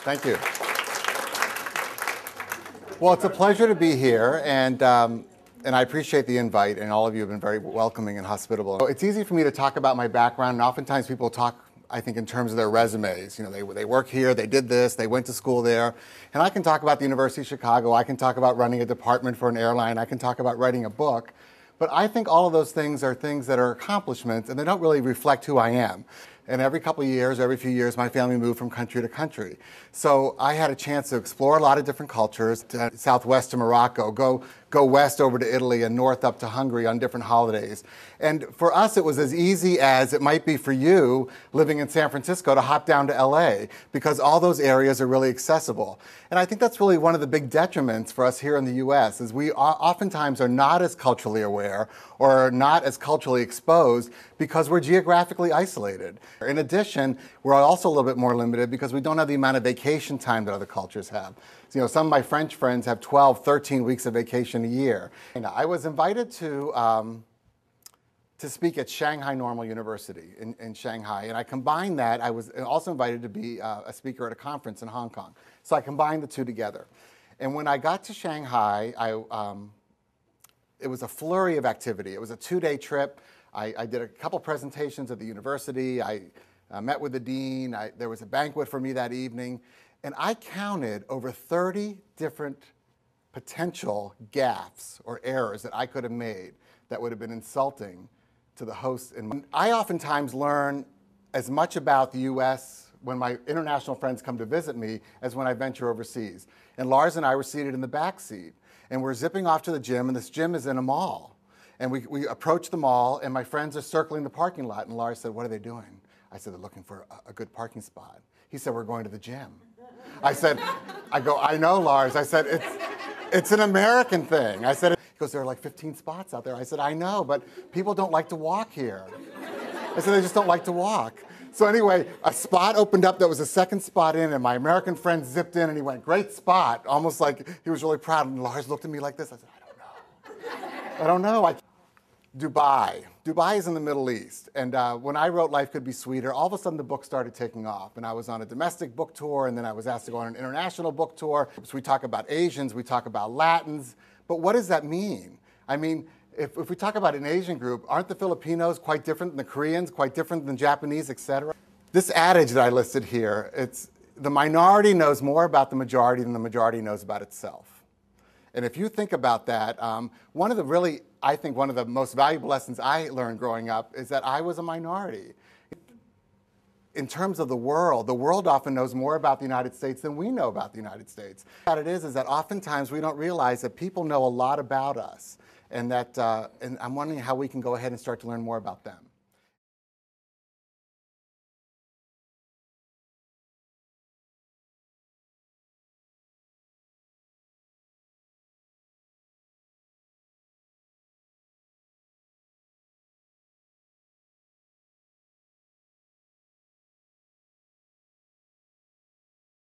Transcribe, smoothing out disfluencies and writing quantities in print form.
Thank you. Well, it's a pleasure to be here, and I appreciate the invite, and all of you have been very welcoming and hospitable. It's easy for me to talk about my background, and oftentimes people talk, I think, in terms of their resumes. You know, they work here, they did this, they went to school there. And I can talk about the University of Chicago, I can talk about running a department for an airline, I can talk about writing a book. But I think all of those things are accomplishments, and they don't really reflect who I am. And every couple of years, every few years, my family moved from country to country. So I had a chance to explore a lot of different cultures, to southwest to Morocco, go west over to Italy and north up to Hungary on different holidays. And for us, it was as easy as it might be for you living in San Francisco to hop down to LA, because all those areas are really accessible. And I think that's really one of the big detriments for us here in the US, is we oftentimes are not as culturally aware or not as culturally exposed because we're geographically isolated. In addition, we're also a little bit more limited because we don't have the amount of vacation time that other cultures have. So, you know, some of my French friends have 12, 13 weeks of vacation a year. And I was invited to speak at Shanghai Normal University in Shanghai. And I combined that. I was also invited to be a speaker at a conference in Hong Kong. So I combined the two together. And when I got to Shanghai, it was a flurry of activity. It was a 2-day trip. I did a couple presentations at the university. I met with the dean. There was a banquet for me that evening. And I counted over 30 different potential gaffes or errors that I could have made that would have been insulting to the hosts. And I oftentimes learn as much about the US when my international friends come to visit me as when I venture overseas. And Lars and I were seated in the back seat, and we're zipping off to the gym, and this gym is in a mall. And we approach the mall, and my friends are circling the parking lot, and Lars said, "What are they doing?" I said, "They're looking for a good parking spot." He said, "We're going to the gym." I go, "I know, Lars." I said, it's an American thing. I said, he goes, "There are like 15 spots out there." I said, "I know, but people don't like to walk here." I said, "They just don't like to walk." So anyway, a spot opened up that was a second spot in, and my American friend zipped in, and he went, "Great spot," almost like he was really proud. And Lars looked at me like this. I said, I don't know. Dubai. Dubai is in the Middle East. And when I wrote Life Could Be Sweeter, all of a sudden the book started taking off. And I was on a domestic book tour, and then I was asked to go on an international book tour. So we talk about Asians, we talk about Latins. But what does that mean? I mean, if we talk about an Asian group, aren't the Filipinos quite different than the Koreans, quite different than Japanese, et cetera? This adage that I listed here, it's the minority knows more about the majority than the majority knows about itself. And if you think about that, one of the most valuable lessons I learned growing up is that I was a minority. In terms of the world often knows more about the United States than we know about the United States. What it is that oftentimes we don't realize that people know a lot about us, and I'm wondering how we can go ahead and start to learn more about them.